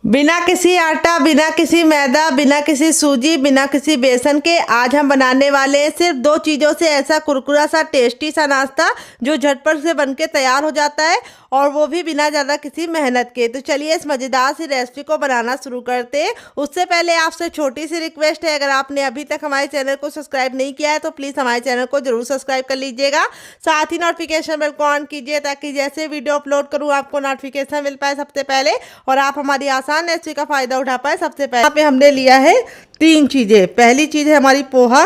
बिना किसी आटा, बिना किसी मैदा, बिना किसी सूजी, बिना किसी बेसन के आज हम बनाने वाले हैं सिर्फ दो चीज़ों से ऐसा कुरकुरा सा टेस्टी सा नाश्ता जो झटपट से बनके तैयार हो जाता है और वो भी बिना ज़्यादा किसी मेहनत के। तो चलिए इस मज़ेदार सी रेसिपी को बनाना शुरू करते हैं। उससे पहले आपसे छोटी सी रिक्वेस्ट है, अगर आपने अभी तक हमारे चैनल को सब्सक्राइब नहीं किया है तो प्लीज़ हमारे चैनल को जरूर सब्सक्राइब कर लीजिएगा। साथ ही नोटिफिकेशन बेल को ऑन कीजिए ताकि जैसे वीडियो अपलोड करूँ आपको नोटिफिकेशन मिल पाए सबसे पहले और आप हमारी आसान रेसिपी का फ़ायदा उठा पाए सबसे पहले। यहाँ पे हमने लिया है 3 चीज़ें। पहली चीज़ है हमारी पोहा,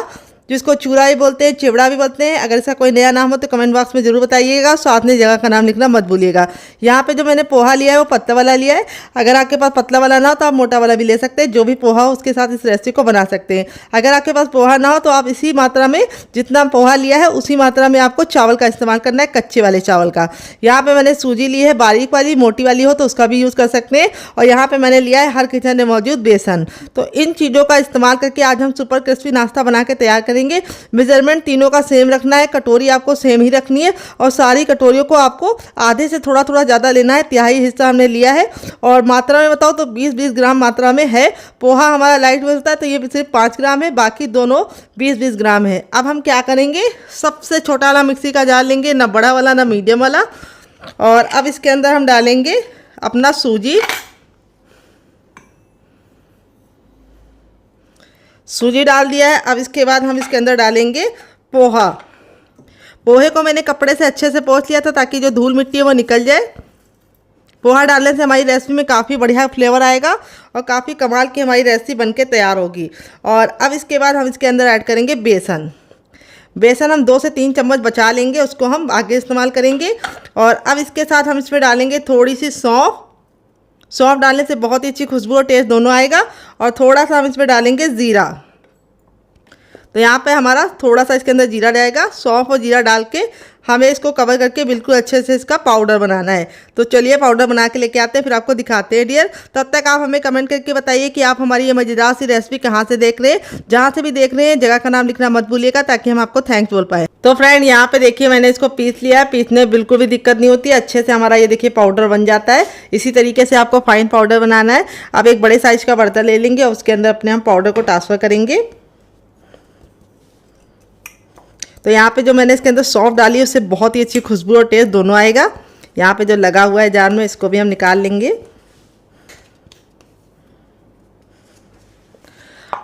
जिसको चूरा भी बोलते हैं, चिवड़ा भी बोलते हैं। अगर इसका कोई नया नाम हो तो कमेंट बॉक्स में जरूर बताइएगा। साथ में जगह का नाम लिखना मत भूलिएगा। यहाँ पे जो मैंने पोहा लिया है वो पतला वाला लिया है। अगर आपके पास पतला वाला ना हो तो आप मोटा वाला भी ले सकते हैं। जो भी पोहा हो उसके साथ इस रेसिपी को बना सकते हैं। अगर आपके पास पोहा ना हो तो आप इसी मात्रा में, जितना पोहा लिया है उसी मात्रा में आपको चावल का इस्तेमाल करना है, कच्चे वाले चावल का। यहाँ पे मैंने सूजी ली है, बारीक वाली, मोटी वाली हो तो उसका भी यूज़ कर सकते हैं। और यहाँ पे मैंने लिया है हर किचन में मौजूद बेसन। तो इन चीज़ों का इस्तेमाल करके आज हम सुपर क्रिस्पी नाश्ता बना के तैयार करेंगे। मेजरमेंट तीनों का सेम रखना है, कटोरी आपको सेम ही रखनी है और सारी कटोरियों को आपको आधे से थोड़ा थोड़ा ज़्यादा लेना है। तिहाई हिस्सा हमने लिया है और मात्रा में बताओ तो 20-20 ग्राम मात्रा में है। पोहा हमारा लाइट वेट होता है तो ये सिर्फ 5 ग्राम है, बाकी दोनों 20-20 ग्राम है। अब हम क्या करेंगे, सबसे छोटा वाला मिक्सी का जार लेंगे, ना बड़ा वाला ना मीडियम वाला। और अब इसके अंदर हम डालेंगे अपना सूजी डाल दिया है। अब इसके बाद हम इसके अंदर डालेंगे पोहा। पोहे को मैंने कपड़े से अच्छे से पोंछ लिया था ताकि जो धूल मिट्टी है वो निकल जाए। पोहा डालने से हमारी रेसिपी में काफ़ी बढ़िया फ्लेवर आएगा और काफ़ी कमाल की हमारी रेसिपी बनके तैयार होगी। और अब इसके बाद हम इसके अंदर ऐड करेंगे बेसन। बेसन हम 2 से 3 चम्मच बचा लेंगे, उसको हम आगे इस्तेमाल करेंगे। और अब इसके साथ हम इसमें डालेंगे थोड़ी सी सौंफ। सौंफ डालने से बहुत ही अच्छी खुशबू और टेस्ट दोनों आएगा। और थोड़ा सा हम इसमें डालेंगे ज़ीरा। तो यहाँ पे हमारा थोड़ा सा इसके अंदर जीरा जाएगा। सौंफ और जीरा डाल के हमें इसको कवर करके बिल्कुल अच्छे से इसका पाउडर बनाना है। तो चलिए पाउडर बना के लेके आते हैं, फिर आपको दिखाते हैं डियर। तब तक आप हमें कमेंट करके बताइए कि आप हमारी ये मज़ेदार सी रेसिपी कहाँ से देख रहे हैं। जहाँ से भी देख रहे हैं जगह का नाम लिखना मत भूलिएगा ताकि हम आपको थैंक्स बोल पाए। तो फ्रेंड यहाँ पे देखिए मैंने इसको पीस लिया है। पीसने में बिल्कुल भी दिक्कत नहीं होती, अच्छे से हमारा ये देखिए पाउडर बन जाता है। इसी तरीके से आपको फाइन पाउडर बनाना है। अब एक बड़े साइज का बर्तन ले लेंगे और उसके अंदर अपने हम पाउडर को ट्रांसफ़र करेंगे। तो यहाँ पे जो मैंने इसके अंदर सौंफ डाली है उससे बहुत ही अच्छी खुशबू और टेस्ट दोनों आएगा। यहाँ पे जो लगा हुआ है जार में इसको भी हम निकाल लेंगे।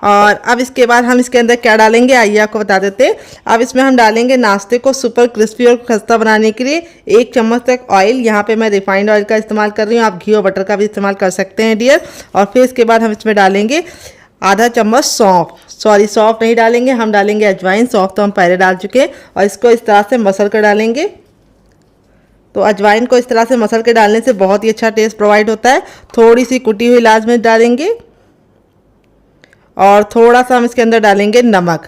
और अब इसके बाद हम इसके अंदर क्या डालेंगे आइए आपको बता देते हैं। अब इसमें हम डालेंगे नाश्ते को सुपर क्रिस्पी और खस्ता बनाने के लिए 1 चम्मच तक ऑयल। यहाँ पे मैं रिफाइंड ऑयल का इस्तेमाल कर रही हूँ, आप घी और बटर का भी इस्तेमाल कर सकते हैं डियर। और फिर इसके बाद हम इसमें डालेंगे आधा चम्मच सौंफ, सौंफ नहीं डालेंगे, हम डालेंगे अजवाइन। सौंफ तो हम पहले डाल चुके हैं। और इसको इस तरह से मसल कर डालेंगे। तो अजवाइन को इस तरह से मसल के डालने से बहुत ही अच्छा टेस्ट प्रोवाइड होता है। थोड़ी सी कुटी हुई लाल मिर्च डालेंगे और थोड़ा सा हम इसके अंदर डालेंगे नमक।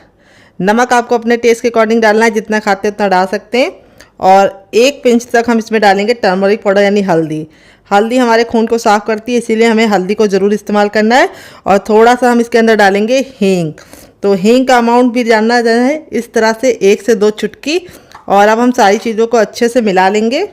नमक आपको अपने टेस्ट के अकॉर्डिंग डालना है, जितना खाते हैं उतना डाल सकते हैं। और 1 पिंच तक हम इसमें डालेंगे टर्मरिक पाउडर यानी हल्दी। हल्दी हमारे खून को साफ़ करती है, इसीलिए हमें हल्दी को ज़रूर इस्तेमाल करना है। और थोड़ा सा हम इसके अंदर डालेंगे हींग। तो हींग का अमाउंट भी जानना है, इस तरह से 1 से 2 चुटकी। और अब हम सारी चीज़ों को अच्छे से मिला लेंगे।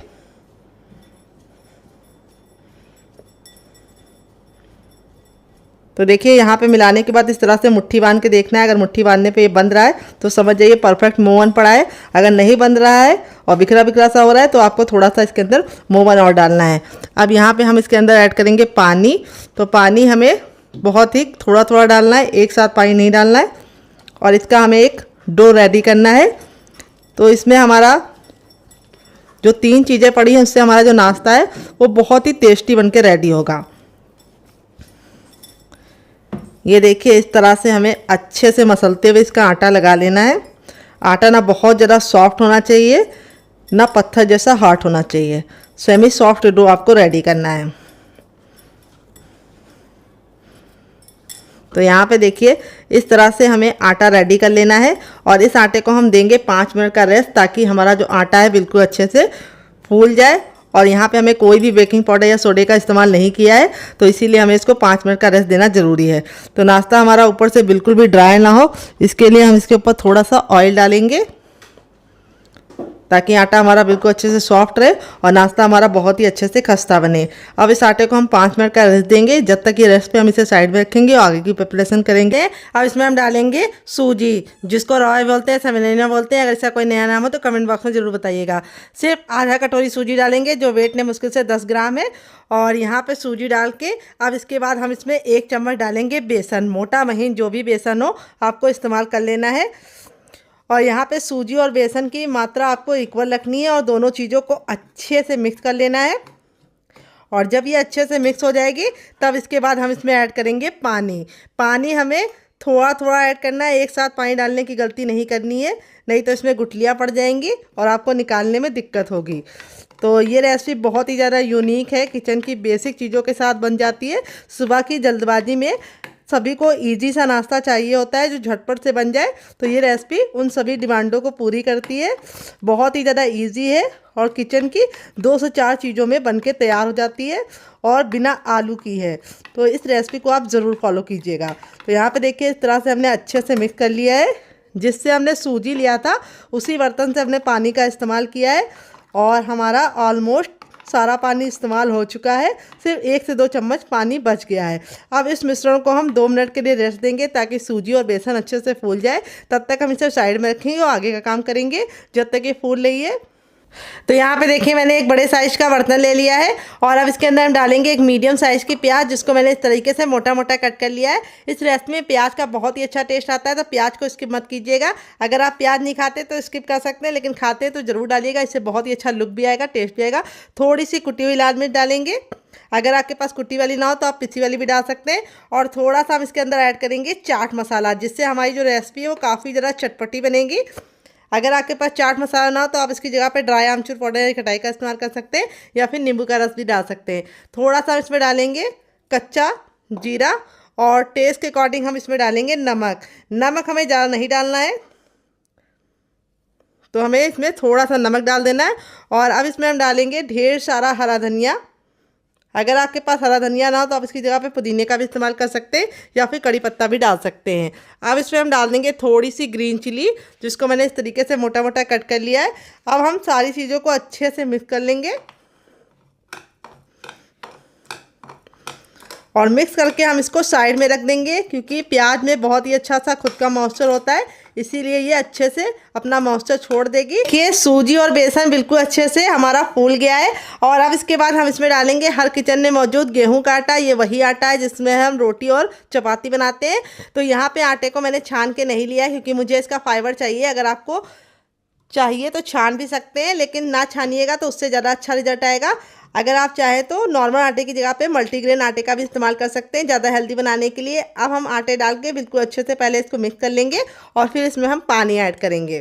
तो देखिए यहाँ पे मिलाने के बाद इस तरह से मुट्ठी बांध के देखना है। अगर मुट्ठी बांधने पे ये बंध रहा है तो समझ जाइए परफेक्ट मोवन पड़ा है। अगर नहीं बंध रहा है और बिखरा बिखरा सा हो रहा है तो आपको थोड़ा सा इसके अंदर मोवन और डालना है। अब यहाँ पे हम इसके अंदर ऐड करेंगे पानी। तो पानी हमें बहुत ही थोड़ा थोड़ा डालना है, एक साथ पानी नहीं डालना है। और इसका हमें एक डो रेडी करना है। तो इसमें हमारा जो 3 चीज़ें पड़ी हैं उससे हमारा जो नाश्ता है वो बहुत ही टेस्टी बन के रेडी होगा। ये देखिए इस तरह से हमें अच्छे से मसलते हुए इसका आटा लगा लेना है। आटा ना बहुत ज़्यादा सॉफ्ट होना चाहिए ना पत्थर जैसा हार्ड होना चाहिए। सेमी सॉफ्ट डो आपको रेडी करना है। तो यहाँ पे देखिए इस तरह से हमें आटा रेडी कर लेना है। और इस आटे को हम देंगे 5 मिनट का रेस्ट ताकि हमारा जो आटा है बिल्कुल अच्छे से फूल जाए। और यहाँ पे हमें कोई भी बेकिंग पाउडर या सोडे का इस्तेमाल नहीं किया है, तो इसीलिए हमें इसको 5 मिनट का रेस्ट देना ज़रूरी है। तो नाश्ता हमारा ऊपर से बिल्कुल भी ड्राई ना हो, इसके लिए हम इसके ऊपर थोड़ा सा ऑयल डालेंगे। ताकि आटा हमारा बिल्कुल अच्छे से सॉफ्ट रहे और नाश्ता हमारा बहुत ही अच्छे से खस्ता बने। अब इस आटे को हम 5 मिनट का रेस्ट देंगे। जब तक ये रेस्ट पे हम इसे साइड में रखेंगे और आगे की प्रिपरेशन करेंगे। अब इसमें हम डालेंगे सूजी, जिसको रॉय बोलते हैं, सेमेलिना बोलते हैं। अगर इसका कोई नया नाम हो तो कमेंट बॉक्स में जरूर बताइएगा। सिर्फ आधा कटोरी सूजी डालेंगे, जो वेट में मुश्किल से 10 ग्राम है। और यहाँ पे सूजी डाल के अब इसके बाद हम इसमें 1 चम्मच डालेंगे बेसन। मोटा महीन जो भी बेसन हो आपको इस्तेमाल कर लेना है। और यहाँ पे सूजी और बेसन की मात्रा आपको इक्वल रखनी है और दोनों चीज़ों को अच्छे से मिक्स कर लेना है। और जब ये अच्छे से मिक्स हो जाएगी तब इसके बाद हम इसमें ऐड करेंगे पानी। पानी हमें थोड़ा थोड़ा ऐड करना है, एक साथ पानी डालने की गलती नहीं करनी है, नहीं तो इसमें गुठलियाँ पड़ जाएंगी और आपको निकालने में दिक्कत होगी। तो ये रेसिपी बहुत ही ज़्यादा यूनिक है, किचन की बेसिक चीज़ों के साथ बन जाती है। सुबह की जल्दबाजी में सभी को इजी सा नाश्ता चाहिए होता है जो झटपट से बन जाए, तो ये रेसिपी उन सभी डिमांडों को पूरी करती है। बहुत ही ज़्यादा इजी है और किचन की 2 से 4 चीज़ों में बनके तैयार हो जाती है और बिना आलू की है। तो इस रेसिपी को आप ज़रूर फॉलो कीजिएगा। तो यहाँ पे देखिए इस तरह से हमने अच्छे से मिक्स कर लिया है। जिससे हमने सूजी लिया था उसी बर्तन से हमने पानी का इस्तेमाल किया है और हमारा ऑलमोस्ट सारा पानी इस्तेमाल हो चुका है। सिर्फ 1 से 2 चम्मच पानी बच गया है। अब इस मिश्रण को हम 2 मिनट के लिए रेस्ट देंगे ताकि सूजी और बेसन अच्छे से फूल जाए। तब तक हम इसे साइड में रखेंगे और आगे का काम करेंगे जब तक ये फूल रही है। तो यहाँ पे देखिए मैंने एक बड़े साइज़ का बर्तन ले लिया है और अब इसके अंदर हम डालेंगे एक मीडियम साइज़ की प्याज, जिसको मैंने इस तरीके से मोटा मोटा कट कर लिया है। इस रेसिपी में प्याज का बहुत ही अच्छा टेस्ट आता है, तो प्याज को स्किप मत कीजिएगा। अगर आप प्याज नहीं खाते तो स्किप कर सकते हैं, लेकिन खाते तो ज़रूर डालिएगा, इससे बहुत ही अच्छा लुक भी आएगा, टेस्ट भी आएगा। थोड़ी सी कुटी हुई लाल मिर्च डालेंगे, अगर आपके पास कुटी वाली ना हो तो आप पिसी वाली भी डाल सकते हैं। और थोड़ा सा हम इसके अंदर ऐड करेंगे चाट मसाला, जिससे हमारी जो रेसिपी है वो काफ़ी ज़्यादा चटपटी बनेगी। अगर आपके पास चाट मसाला ना हो तो आप इसकी जगह पे ड्राई आमचूर पाउडर या खटाई का इस्तेमाल कर सकते हैं या फिर नींबू का रस भी डाल सकते हैं। थोड़ा सा इसमें डालेंगे कच्चा जीरा और टेस्ट के अकॉर्डिंग हम इसमें डालेंगे नमक। नमक हमें ज़्यादा नहीं डालना है, तो हमें इसमें थोड़ा सा नमक डाल देना है। और अब इसमें हम डालेंगे ढेर सारा हरा धनिया। अगर आपके पास हरा धनिया ना हो तो आप इसकी जगह पे पुदीने का भी इस्तेमाल कर सकते हैं या फिर कड़ी पत्ता भी डाल सकते हैं। अब इसमें हम डाल देंगे थोड़ी सी ग्रीन चिली, जिसको मैंने इस तरीके से मोटा मोटा कट कर लिया है। अब हम सारी चीज़ों को अच्छे से मिक्स कर लेंगे और मिक्स करके हम इसको साइड में रख देंगे, क्योंकि प्याज में बहुत ही अच्छा सा खुद का मॉइस्चर होता है, इसीलिए ये अच्छे से अपना मॉइस्चर छोड़ देगी। देखिए सूजी और बेसन बिल्कुल अच्छे से हमारा फूल गया है। और अब इसके बाद हम इसमें डालेंगे हर किचन में मौजूद गेहूं का आटा। ये वही आटा है जिसमें हम रोटी और चपाती बनाते हैं। तो यहाँ पे आटे को मैंने छान के नहीं लिया, क्योंकि मुझे इसका फाइबर चाहिए। अगर आपको चाहिए तो छान भी सकते हैं, लेकिन ना छानिएगा तो उससे ज़्यादा अच्छा रिजल्ट आएगा। अगर आप चाहें तो नॉर्मल आटे की जगह पे मल्टीग्रेन आटे का भी इस्तेमाल कर सकते हैं, ज़्यादा हेल्दी बनाने के लिए। अब हम आटे डाल के बिल्कुल अच्छे से पहले इसको मिक्स कर लेंगे और फिर इसमें हम पानी ऐड करेंगे।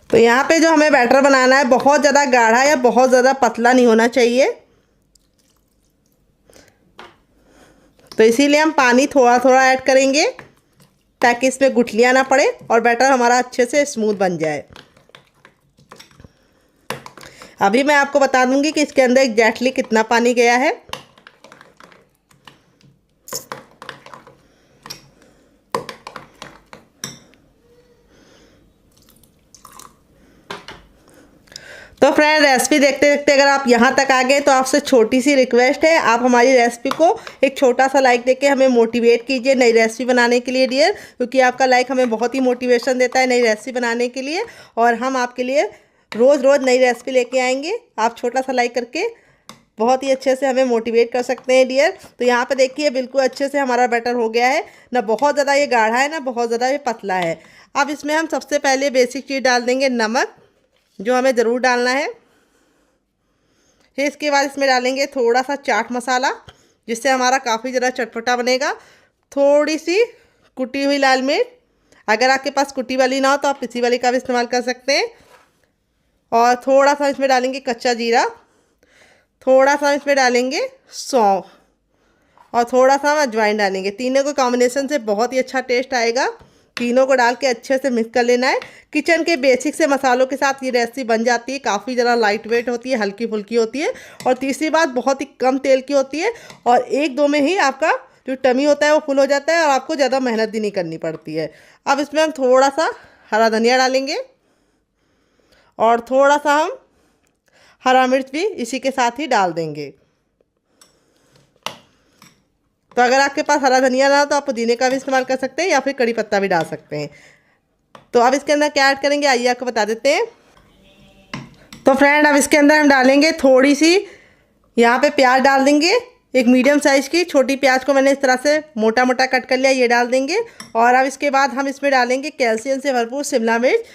तो यहाँ पे जो हमें बैटर बनाना है बहुत ज़्यादा गाढ़ा या बहुत ज़्यादा पतला नहीं होना चाहिए, तो इसीलिए हम पानी थोड़ा थोड़ा ऐड करेंगे ताकि इसमें गुठलियाँ ना पड़े और बैटर हमारा अच्छे से स्मूथ बन जाए। अभी मैं आपको बता दूंगी कि इसके अंदर एग्जैक्टली कितना पानी गया है। तो फ्रेंड रेसिपी देखते देखते अगर आप यहाँ तक आ गए तो आपसे छोटी सी रिक्वेस्ट है, आप हमारी रेसिपी को एक छोटा सा लाइक देके हमें मोटिवेट कीजिए नई रेसिपी बनाने के लिए डियर, क्योंकि आपका लाइक हमें बहुत ही मोटिवेशन देता है नई रेसिपी बनाने के लिए। और हम आपके लिए रोज़ रोज़ नई रेसिपी लेके आएंगे। आप छोटा सा लाइक करके बहुत ही अच्छे से हमें मोटिवेट कर सकते हैं डियर। तो यहाँ पे देखिए बिल्कुल अच्छे से हमारा बैटर हो गया है, ना बहुत ज़्यादा ये गाढ़ा है ना बहुत ज़्यादा ये पतला है। अब इसमें हम सबसे पहले बेसिक चीज़ डाल देंगे नमक, जो हमें ज़रूर डालना है। फिर इसके बाद इसमें डालेंगे थोड़ा सा चाट मसाला, जिससे हमारा काफ़ी ज़्यादा चटपटा बनेगा। थोड़ी सी कुटी हुई लाल मिर्च, अगर आपके पास कुटी वाली ना हो तो आप पिसी वाली का भी इस्तेमाल कर सकते हैं। और थोड़ा सा इसमें डालेंगे कच्चा जीरा, थोड़ा सा इसमें डालेंगे सौंफ और थोड़ा सा हम अजवाइन डालेंगे। तीनों के कॉम्बिनेशन से बहुत ही अच्छा टेस्ट आएगा। तीनों को डाल के अच्छे से मिक्स कर लेना है। किचन के बेसिक से मसालों के साथ ये रेसिपी बन जाती है, काफ़ी ज़्यादा लाइट वेट होती है, हल्की फुल्की होती है। और तीसरी बात बहुत ही कम तेल की होती है और 1-2 में ही आपका जो टमी होता है वो फुल हो जाता है और आपको ज़्यादा मेहनत भी नहीं करनी पड़ती है। अब इसमें हम थोड़ा सा हरा धनिया डालेंगे और थोड़ा सा हम हरा मिर्च भी इसी के साथ ही डाल देंगे। तो अगर आपके पास हरा धनिया ना हो तो आप पुदीने का भी इस्तेमाल कर सकते हैं या फिर कड़ी पत्ता भी डाल सकते हैं। तो अब इसके अंदर क्या ऐड करेंगे आइए आपको बता देते हैं। तो फ्रेंड अब इसके अंदर हम डालेंगे थोड़ी सी यहाँ पे प्याज डाल देंगे। एक मीडियम साइज़ की छोटी प्याज को मैंने इस तरह से मोटा मोटा कट कर लिया, ये डाल देंगे। और अब इसके बाद हम इसमें डालेंगे कैल्शियम से भरपूर शिमला मिर्च।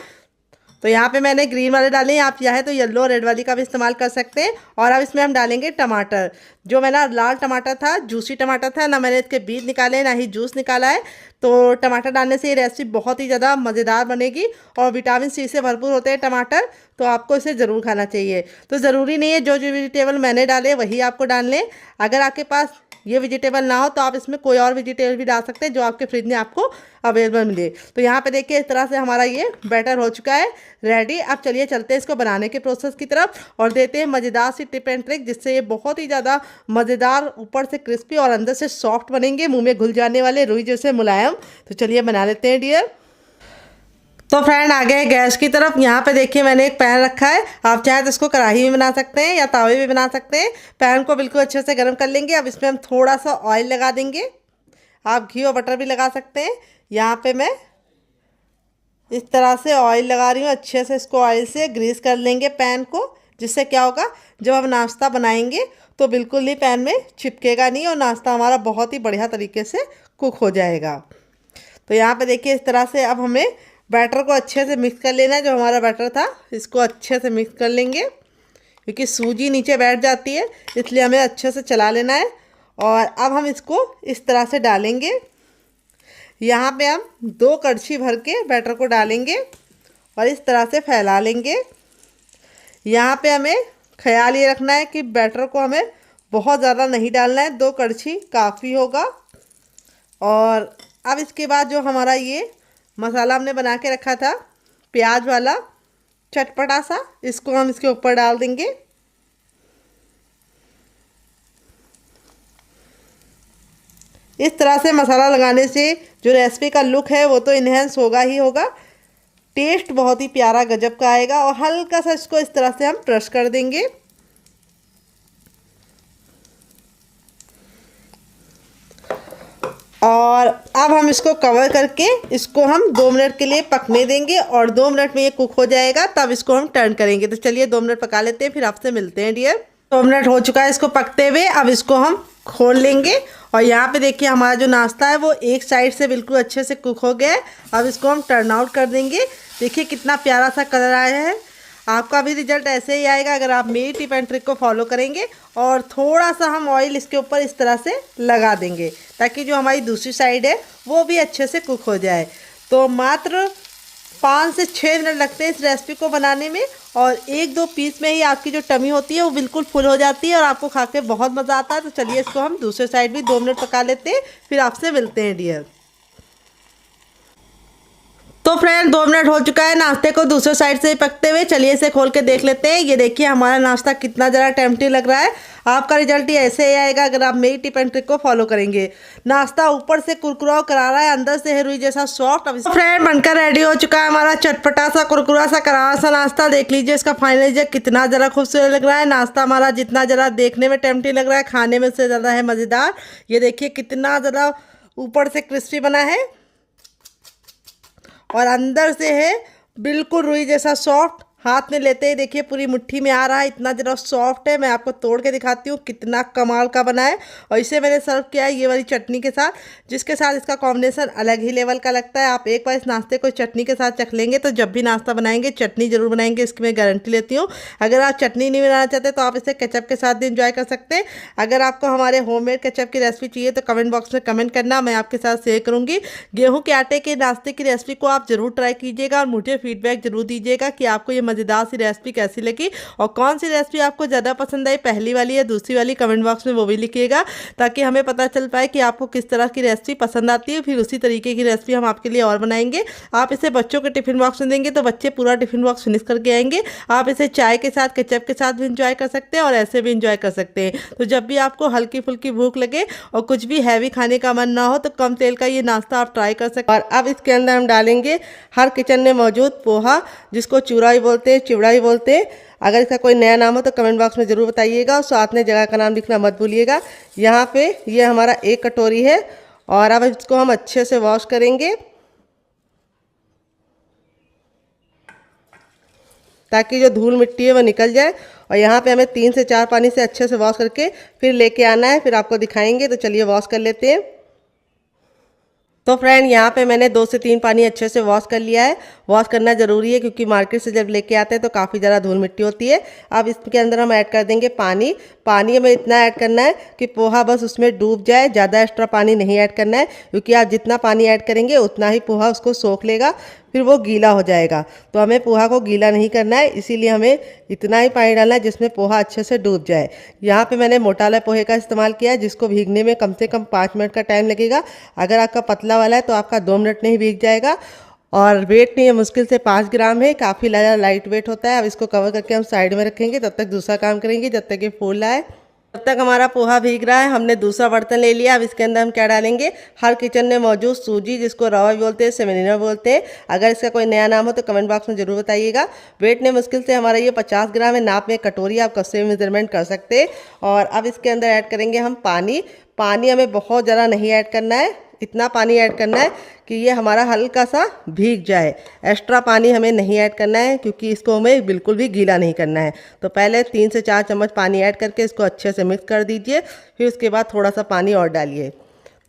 तो यहाँ पे मैंने ग्रीन वाले डाले हैं, आप चाहे तो येलो रेड वाली का भी इस्तेमाल कर सकते हैं। और अब इसमें हम डालेंगे टमाटर। जो मेरा लाल टमाटर था, जूसी टमाटर था, ना मैंने इसके बीज निकाले ना ही जूस निकाला है। तो टमाटर डालने से ये रेसिपी बहुत ही ज़्यादा मज़ेदार बनेगी और विटामिन सी से भरपूर होते हैं टमाटर, तो आपको इसे ज़रूर खाना चाहिए। तो ज़रूरी नहीं है जो जो वेजिटेबल मैंने डाले वही आपको डालने। अगर आपके पास ये वेजिटेबल ना हो तो आप इसमें कोई और वेजिटेबल भी डाल सकते हैं जो आपके फ्रिज में आपको अवेलेबल मिले। तो यहाँ पे देखिए इस तरह से हमारा ये बैटर हो चुका है रेडी। अब चलिए चलते हैं इसको बनाने के प्रोसेस की तरफ और देते हैं मज़ेदार सी टिप एंड ट्रिक जिससे ये बहुत ही ज़्यादा मज़ेदार, ऊपर से क्रिस्पी और अंदर से सॉफ्ट बनेंगे, मुंह में घुल जाने वाले, रुई जैसे मुलायम। तो चलिए बना लेते हैं डियर। तो फ्रेंड आ गए गैस की तरफ। यहाँ पे देखिए मैंने एक पैन रखा है, आप चाहे तो इसको कढ़ाई में बना सकते हैं या तावे में बना सकते हैं। पैन को बिल्कुल अच्छे से गर्म कर लेंगे। अब इसमें हम थोड़ा सा ऑयल लगा देंगे, आप घी और बटर भी लगा सकते हैं। यहाँ पे मैं इस तरह से ऑयल लगा रही हूँ, अच्छे से इसको ऑयल से ग्रीस कर लेंगे पैन को, जिससे क्या होगा जब हम नाश्ता बनाएंगे तो बिल्कुल ही पैन में चिपकेगा नहीं और नाश्ता हमारा बहुत ही बढ़िया तरीके से कुक हो जाएगा। तो यहाँ पे देखिए इस तरह से अब हमें बैटर को अच्छे से मिक्स कर लेना है। जो हमारा बैटर था इसको अच्छे से मिक्स कर लेंगे, क्योंकि सूजी नीचे बैठ जाती है इसलिए हमें अच्छे से चला लेना है। और अब हम इसको इस तरह से डालेंगे। यहाँ पे हम 2 कड़छी भर के बैटर को डालेंगे और इस तरह से फैला लेंगे। यहाँ पे हमें ख्याल ये रखना है कि बैटर को हमें बहुत ज़्यादा नहीं डालना है, 2 कड़छी काफ़ी होगा। और अब इसके बाद जो हमारा ये मसाला हमने बना के रखा था प्याज वाला चटपटा सा, इसको हम इसके ऊपर डाल देंगे। इस तरह से मसाला लगाने से जो रेसिपी का लुक है वो तो इन्हेंस होगा ही होगा, टेस्ट बहुत ही प्यारा गजब का आएगा। और हल्का सा इसको इस तरह से हम क्रश कर देंगे। और अब हम इसको कवर करके इसको हम 2 मिनट के लिए पकने देंगे और 2 मिनट में ये कुक हो जाएगा, तब इसको हम टर्न करेंगे। तो चलिए 2 मिनट पका लेते हैं, फिर आपसे मिलते हैं डियर। 2 मिनट हो चुका है इसको पकते हुए, अब इसको हम खोल लेंगे। और यहाँ पे देखिए हमारा जो नाश्ता है वो एक साइड से बिल्कुल अच्छे से कुक हो गया है। अब इसको हम टर्न आउट कर देंगे। देखिए कितना प्यारा सा कलर आया है। आपका भी रिजल्ट ऐसे ही आएगा अगर आप मेरी टिप एंड ट्रिक को फॉलो करेंगे। और थोड़ा सा हम ऑयल इसके ऊपर इस तरह से लगा देंगे ताकि जो हमारी दूसरी साइड है वो भी अच्छे से कुक हो जाए। तो मात्र 5 से 6 मिनट लगते हैं इस रेसिपी को बनाने में और 1-2 पीस में ही आपकी जो टमी होती है वो बिल्कुल फुल हो जाती है और आपको खा के बहुत मज़ा आता है। तो चलिए इसको हम दूसरे साइड भी 2 मिनट पका लेते हैं, फिर आपसे मिलते हैं डियर। तो फ्रेंड 2 मिनट हो चुका है नाश्ते को दूसरे साइड से पकते हुए। चलिए इसे खोल के देख लेते हैं। ये देखिए हमारा नाश्ता कितना ज़रा टेम्पटिंग लग रहा है। आपका रिजल्ट ही ऐसे ही आएगा अगर आप मेरी टिप एंड ट्रिक को फॉलो करेंगे। नाश्ता ऊपर से कुरकुरा करारा है, अंदर से है रुई जैसा सॉफ्ट। अब फ्रेंड बनकर रेडी हो चुका है हमारा चटपटा सा कुरकुरा सा करारा सा नाश्ता। देख लीजिए इसका फाइनल रिजल्ट कितना ज़रा खूबसूरत लग रहा है। नाश्ता हमारा जितना ज़रा देखने में टेम्पटिंग लग रहा है, खाने में से ज़्यादा है मज़ेदार। ये देखिए कितना ज़्यादा ऊपर से क्रिस्पी बना है और अंदर से है बिल्कुल रुई जैसा सॉफ्ट। हाथ में लेते ही देखिए पूरी मुट्ठी में आ रहा है, इतना ज़रा सॉफ्ट है। मैं आपको तोड़ के दिखाती हूँ कितना कमाल का बना है। और इसे मैंने सर्व किया है ये वाली चटनी के साथ, जिसके साथ इसका कॉम्बिनेशन अलग ही लेवल का लगता है। आप एक बार इस नाश्ते को चटनी के साथ चख लेंगे तो जब भी नाश्ता बनाएंगे चटनी ज़रूर बनाएंगे, इसकी मैं गारंटी लेती हूँ। अगर आप चटनी नहीं बनाना चाहते तो आप इसे केचप के साथ भी इंजॉय कर सकते हैं। अगर आपको हमारे होममेड केचप की रेसिपी चाहिए तो कमेंट बॉक्स में कमेंट करना, मैं आपके साथ शेयर करूँगी। गेहूँ के आटे के नाश्ते की रेसिपी को आप ज़रूर ट्राई कीजिएगा और मुझे फीडबैक ज़रूर दीजिएगा कि आपको ये मज़ेदार सी रेसिपी कैसी लगी और कौन सी रेसिपी आपको ज़्यादा पसंद आई, पहली वाली या दूसरी वाली, कमेंट बॉक्स में वो भी लिखिएगा ताकि हमें पता चल पाए कि आपको किस तरह की रेसिपी पसंद आती है। फिर उसी तरीके की रेसिपी हम आपके लिए और बनाएंगे। आप इसे बच्चों के टिफिन बॉक्स में देंगे तो बच्चे पूरा टिफिन बॉक्स फिनिश करके आएंगे। आप इसे चाय के साथ, केचप के साथ भी इंजॉय कर सकते हैं और ऐसे भी इंजॉय कर सकते हैं। तो जब भी आपको हल्की फुल्की भूख लगे और कुछ भी हैवी खाने का मन ना हो तो कम तेल का ये नाश्ता आप ट्राई कर सकते हैं। और अब इसके अंदर हम डालेंगे हर किचन में मौजूद पोहा, जिसको चूरा भी बोलते हैं, चिवड़ा भी बोलते हैं। अगर इसका कोई नया नाम हो तो कमेंट बॉक्स में ज़रूर बताइएगा और साथ में जगह का नाम लिखना मत भूलिएगा। यहाँ पे ये हमारा 1 कटोरी है और अब इसको हम अच्छे से वॉश करेंगे ताकि जो धूल मिट्टी है वो निकल जाए। और यहाँ पे हमें 3 से 4 पानी से अच्छे से वॉश करके फिर लेके आना है, फिर आपको दिखाएंगे। तो चलिए वॉश कर लेते हैं। तो फ्रेंड, यहाँ पे मैंने 2 से 3 पानी अच्छे से वॉश कर लिया है। वॉश करना ज़रूरी है क्योंकि मार्केट से जब लेके आते हैं तो काफ़ी ज़्यादा धूल मिट्टी होती है। अब इसके अंदर हम ऐड कर देंगे पानी। पानी हमें इतना ऐड करना है कि पोहा बस उसमें डूब जाए, ज़्यादा एक्स्ट्रा पानी नहीं ऐड करना है क्योंकि आप जितना पानी ऐड करेंगे उतना ही पोहा उसको सोख लेगा, फिर वो गीला हो जाएगा। तो हमें पोहा को गीला नहीं करना है, इसीलिए हमें इतना ही पानी डालना है जिसमें पोहा अच्छे से डूब जाए। यहाँ पे मैंने मोटा वाला पोहे का इस्तेमाल किया है जिसको भीगने में कम से कम 5 मिनट का टाइम लगेगा। अगर आपका पतला वाला है तो आपका 2 मिनट में ही भीग जाएगा। और वेट नहीं है, मुश्किल से 5 ग्राम है, काफ़ी ज़्यादा लाइट वेट होता है। अब इसको कवर करके हम साइड में रखेंगे, तब तक दूसरा काम करेंगे जब तक ये फूल आए। तब तक हमारा पोहा भीग रहा है। हमने दूसरा बर्तन ले लिया। अब इसके अंदर हम क्या डालेंगे, हर किचन में मौजूद सूजी, जिसको रवा भी बोलते हैं, सेमेलिना बोलते हैं। अगर इसका कोई नया नाम हो तो कमेंट बॉक्स में ज़रूर बताइएगा। वेट ने मुश्किल से हमारा ये 50 ग्राम है। नाप में कटोरी, आप कब से भी मेजरमेंट कर सकते हैं। और अब इसके अंदर ऐड करेंगे हम पानी। पानी हमें बहुत ज़्यादा नहीं ऐड करना है, इतना पानी ऐड करना है कि ये हमारा हल्का सा भीग जाए। एक्स्ट्रा पानी हमें नहीं ऐड करना है क्योंकि इसको हमें बिल्कुल भी गीला नहीं करना है। तो पहले 3 से 4 चम्मच पानी ऐड करके इसको अच्छे से मिक्स कर दीजिए, फिर उसके बाद थोड़ा सा पानी और डालिए।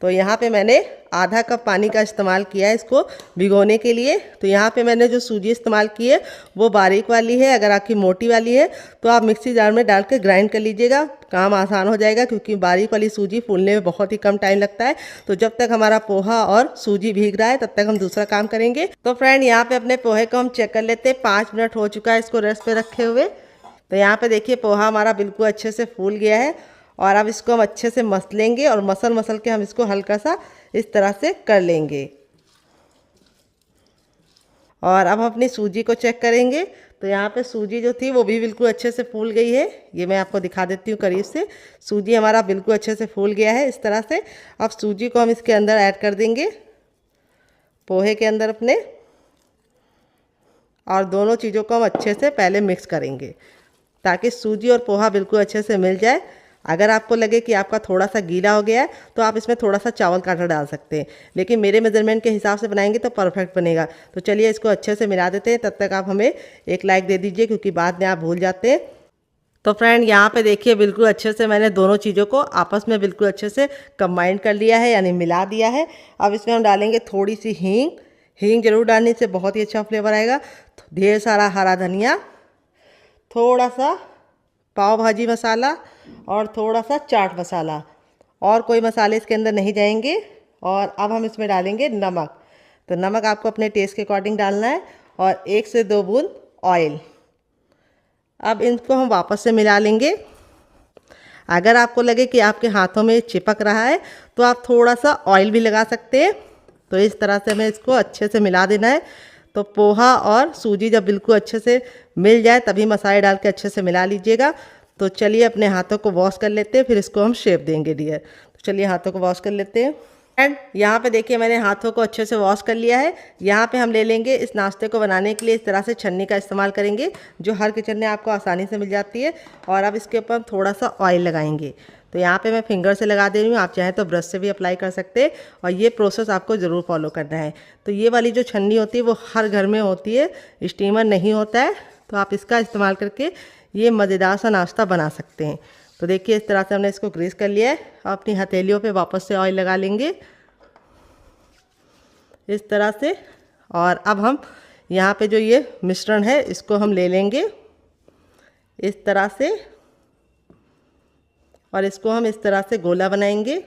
तो यहाँ पे मैंने आधा कप पानी का इस्तेमाल किया है इसको भिगोने के लिए। तो यहाँ पे मैंने जो सूजी इस्तेमाल की है वो बारीक वाली है। अगर आपकी मोटी वाली है तो आप मिक्सी जार में डाल के ग्राइंड कर लीजिएगा, काम आसान हो जाएगा क्योंकि बारीक वाली सूजी फूलने में बहुत ही कम टाइम लगता है। तो जब तक हमारा पोहा और सूजी भीग रहा है तब तक हम दूसरा काम करेंगे। तो फ्रेंड, यहाँ पे अपने पोहे को हम चेक कर लेते हैं। 5 मिनट हो चुका है इसको रेस्ट पे रखे हुए। तो यहाँ पे देखिए पोहा हमारा बिल्कुल अच्छे से फूल गया है और अब इसको हम अच्छे से मस लेंगे और मसल के हम इसको हल्का सा इस तरह से कर लेंगे। और अब हम अपनी सूजी को चेक करेंगे। तो यहाँ पे सूजी जो थी वो भी बिल्कुल अच्छे से फूल गई है। ये मैं आपको दिखा देती हूँ करीब से। सूजी हमारा बिल्कुल अच्छे से फूल गया है इस तरह से। अब सूजी को हम इसके अंदर ऐड कर देंगे, पोहे के अंदर अपने, और दोनों चीज़ों को हम अच्छे से पहले मिक्स करेंगे ताकि सूजी और पोहा बिल्कुल अच्छे से मिल जाए। अगर आपको लगे कि आपका थोड़ा सा गीला हो गया है तो आप इसमें थोड़ा सा चावल का आटा डाल सकते हैं, लेकिन मेरे मेजरमेंट के हिसाब से बनाएंगे तो परफेक्ट बनेगा। तो चलिए इसको अच्छे से मिला देते हैं। तब तक आप हमें एक लाइक दे दीजिए क्योंकि बाद में आप भूल जाते हैं। तो फ्रेंड, यहाँ पे देखिए बिल्कुल अच्छे से मैंने दोनों चीज़ों को आपस में बिल्कुल अच्छे से कंबाइन कर लिया है, यानी मिला दिया है। अब इसमें हम डालेंगे थोड़ी सी हींग। हींग जरूर डालने से बहुत ही अच्छा फ्लेवर आएगा। ढेर सारा हरा धनिया, थोड़ा सा पाव भाजी मसाला और थोड़ा सा चाट मसाला, और कोई मसाले इसके अंदर नहीं जाएंगे। और अब हम इसमें डालेंगे नमक। तो नमक आपको अपने टेस्ट के अकॉर्डिंग डालना है और 1 से 2 बूंद ऑयल। अब इनको हम वापस से मिला लेंगे। अगर आपको लगे कि आपके हाथों में चिपक रहा है तो आप थोड़ा सा ऑयल भी लगा सकते हैं। तो इस तरह से हमें इसको अच्छे से मिला देना है। तो पोहा और सूजी जब बिल्कुल अच्छे से मिल जाए तभी मसाले डाल के अच्छे से मिला लीजिएगा। तो चलिए अपने हाथों को वॉश कर लेते हैं, फिर इसको हम शेप देंगे डियर। तो चलिए हाथों को वॉश कर लेते हैं। एंड यहाँ पे देखिए मैंने हाथों को अच्छे से वॉश कर लिया है। यहाँ पे हम ले लेंगे इस नाश्ते को बनाने के लिए इस तरह से छन्नी का इस्तेमाल करेंगे जो हर किचन में आपको आसानी से मिल जाती है। और अब इसके ऊपर हम थोड़ा सा ऑयल लगाएंगे। तो यहाँ पे मैं फिंगर से लगा दे रही हूँ, आप चाहें तो ब्रश से भी अप्लाई कर सकते हैं। और ये प्रोसेस आपको ज़रूर फॉलो करना है। तो ये वाली जो छन्नी होती है वो हर घर में होती है, स्टीमर नहीं होता है। तो आप इसका इस्तेमाल करके ये मज़ेदार सा नाश्ता बना सकते हैं। तो देखिए इस तरह से हमने इसको ग्रीस कर लिया है। अपनी हथेलियों पे वापस से ऑयल लगा लेंगे इस तरह से। और अब हम यहाँ पे जो ये मिश्रण है इसको हम ले लेंगे इस तरह से, और इसको हम इस तरह से गोला बनाएंगे।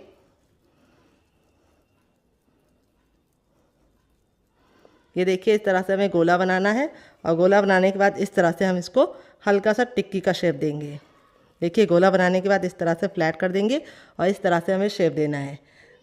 ये देखिए इस तरह से हमें गोला बनाना है और गोला बनाने के बाद इस तरह से हम इसको हल्का सा टिक्की का शेप देंगे। देखिए गोला बनाने के बाद इस तरह से फ्लैट कर देंगे और इस तरह से हमें शेप देना है।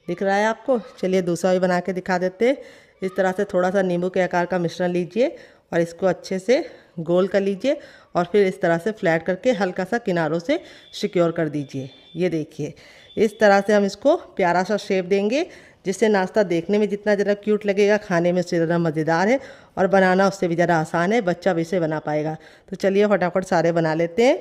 दिख रहा है आपको? चलिए दूसरा भी बना के दिखा देते हैं। इस तरह से थोड़ा सा नींबू के आकार का मिश्रण लीजिए और इसको अच्छे से गोल कर लीजिए और फिर इस तरह से फ्लैट करके हल्का सा किनारों से सिक्योर कर दीजिए। ये देखिए इस तरह से हम इसको प्यारा सा शेप देंगे, जिससे नाश्ता देखने में जितना ज़रा क्यूट लगेगा, खाने में उससे ज़्यादा मज़ेदार है और बनाना उससे भी ज़्यादा आसान है। बच्चा भी इसे बना पाएगा। तो चलिए फटाफट सारे बना लेते हैं।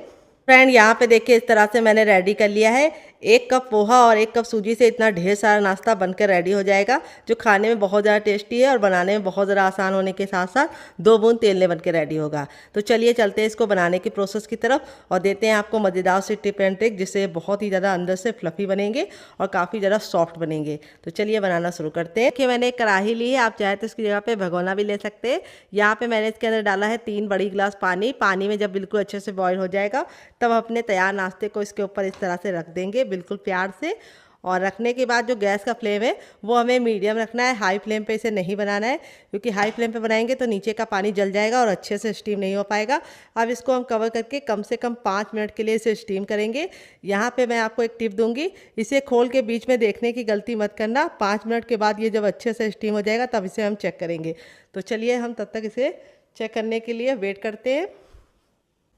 फ्रेंड यहाँ पे देखिए इस तरह से मैंने रेडी कर लिया है। 1 कप पोहा और 1 कप सूजी से इतना ढेर सारा नाश्ता बनकर रेडी हो जाएगा, जो खाने में बहुत ज़्यादा टेस्टी है और बनाने में बहुत ज़्यादा आसान होने के साथ साथ 2 बूंद तेल में बनकर रेडी होगा। तो चलिए चलते हैं इसको बनाने की प्रोसेस की तरफ और देते हैं आपको मज़ेदार से टिप एंड ट्रिक, जिससे बहुत ही ज़्यादा अंदर से फ्लफ़ी बनेंगे और काफ़ी ज़्यादा सॉफ्ट बनेंगे। तो चलिए बनाना शुरू करते हैं। देखिए मैंने एक कढ़ाई ली है, आप चाहे तो इसकी जगह पर भगोना भी ले सकते हैं। यहाँ पर मैंने इसके अंदर डाला है 3 बड़ी गिलास पानी। पानी में जब बिल्कुल अच्छे से बॉयल हो जाएगा तब अपने तैयार नाश्ते को इसके ऊपर इस तरह से रख देंगे बिल्कुल प्यार से। और रखने के बाद जो गैस का फ्लेम है वो हमें मीडियम रखना है, हाई फ्लेम पे इसे नहीं बनाना है, क्योंकि हाई फ्लेम पे बनाएंगे तो नीचे का पानी जल जाएगा और अच्छे से स्टीम नहीं हो पाएगा। अब इसको हम कवर करके कम से कम 5 मिनट के लिए इसे स्टीम करेंगे। यहाँ पे मैं आपको एक टिप दूंगी, इसे खोल के बीच में देखने की गलती मत करना। 5 मिनट के बाद ये जब अच्छे से स्टीम हो जाएगा तब इसे हम चेक करेंगे। तो चलिए हम तब तक इसे चेक करने के लिए वेट करते हैं।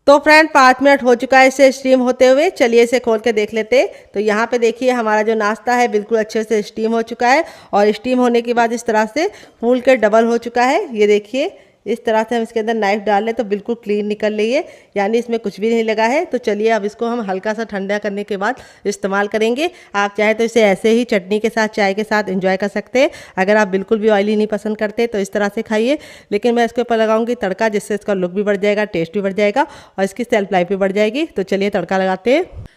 तो फ्रेंड 5 मिनट हो चुका है इसे स्टीम होते हुए। चलिए इसे खोल के देख लेते हैं। तो यहाँ पे देखिए हमारा जो नाश्ता है बिल्कुल अच्छे से स्टीम हो चुका है और स्टीम होने के बाद इस तरह से फूल के डबल हो चुका है। ये देखिए इस तरह से हम इसके अंदर नाइफ डाल लें तो बिल्कुल क्लीन निकल रही है, यानी इसमें कुछ भी नहीं लगा है। तो चलिए अब इसको हम हल्का सा ठंडा करने के बाद इस्तेमाल करेंगे। आप चाहे तो इसे ऐसे ही चटनी के साथ, चाय के साथ एंजॉय कर सकते हैं। अगर आप बिल्कुल भी ऑयली नहीं पसंद करते तो इस तरह से खाइए, लेकिन मैं इसके ऊपर लगाऊंगी तड़का, जिससे इसका लुक भी बढ़ जाएगा, टेस्ट भी बढ़ जाएगा और इसकी सेल्फ लाइफ भी बढ़ जाएगी। तो चलिए तड़का लगाते हैं।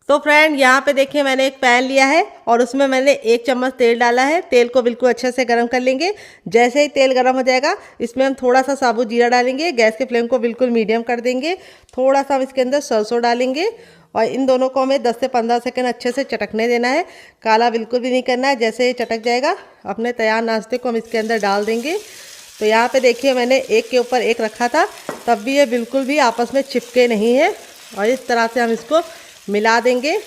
तो फ्रेंड यहाँ पे देखिए मैंने एक पैन लिया है और उसमें मैंने 1 चम्मच तेल डाला है। तेल को बिल्कुल अच्छे से गर्म कर लेंगे। जैसे ही तेल गर्म हो जाएगा इसमें हम थोड़ा सा साबुत जीरा डालेंगे। गैस के फ्लेम को बिल्कुल मीडियम कर देंगे। थोड़ा सा हम इसके अंदर सरसों डालेंगे और इन दोनों को हमें 10 से 15 सेकंड अच्छे से चटकने देना है। काला बिल्कुल भी नहीं करना है। जैसे ये चटक जाएगा अपने तैयार नाश्ते को हम इसके अंदर डाल देंगे। तो यहाँ पे देखिए मैंने एक के ऊपर एक रखा था, तब भी ये बिल्कुल भी आपस में चिपके नहीं है। और इस तरह से हम इसको मिला देंगे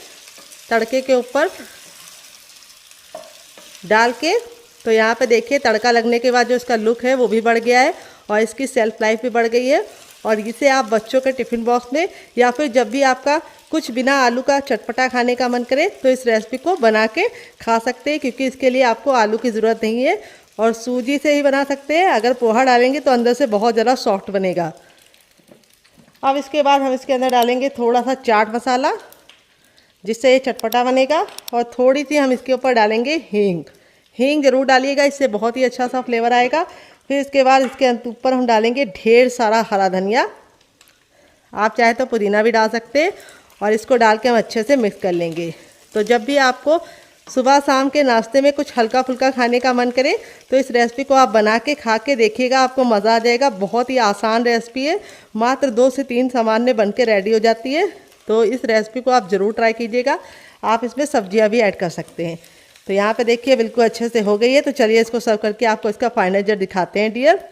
तड़के के ऊपर डाल के। तो यहाँ पे देखिए तड़का लगने के बाद जो इसका लुक है वो भी बढ़ गया है और इसकी सेल्फ लाइफ भी बढ़ गई है। और इसे आप बच्चों के टिफ़िन बॉक्स में या फिर जब भी आपका कुछ बिना आलू का चटपटा खाने का मन करे तो इस रेसिपी को बना के खा सकते हैं, क्योंकि इसके लिए आपको आलू की ज़रूरत नहीं है और सूजी से ही बना सकते हैं। अगर पोहा डालेंगे तो अंदर से बहुत ज़्यादा सॉफ्ट बनेगा। अब इसके बाद हम इसके अंदर डालेंगे थोड़ा सा चाट मसाला, जिससे ये चटपटा बनेगा। और थोड़ी सी हम इसके ऊपर डालेंगे हींग। हींग ज़रूर डालिएगा, इससे बहुत ही अच्छा सा फ्लेवर आएगा। फिर इसके बाद इसके ऊपर हम डालेंगे ढेर सारा हरा धनिया। आप चाहे तो पुदीना भी डाल सकते हैं और इसको डाल के हम अच्छे से मिक्स कर लेंगे। तो जब भी आपको सुबह शाम के नाश्ते में कुछ हल्का फुल्का खाने का मन करे तो इस रेसिपी को आप बना के खा के देखिएगा, आपको मज़ा आ जाएगा। बहुत ही आसान रेसिपी है, मात्र 2 से 3 सामान में बन के रेडी हो जाती है। तो इस रेसिपी को आप ज़रूर ट्राई कीजिएगा। आप इसमें सब्जियां भी ऐड कर सकते हैं। तो यहाँ पे देखिए बिल्कुल अच्छे से हो गई है। तो चलिए इसको सर्व करके आपको इसका फाइनल रिजल्ट दिखाते हैं डियर।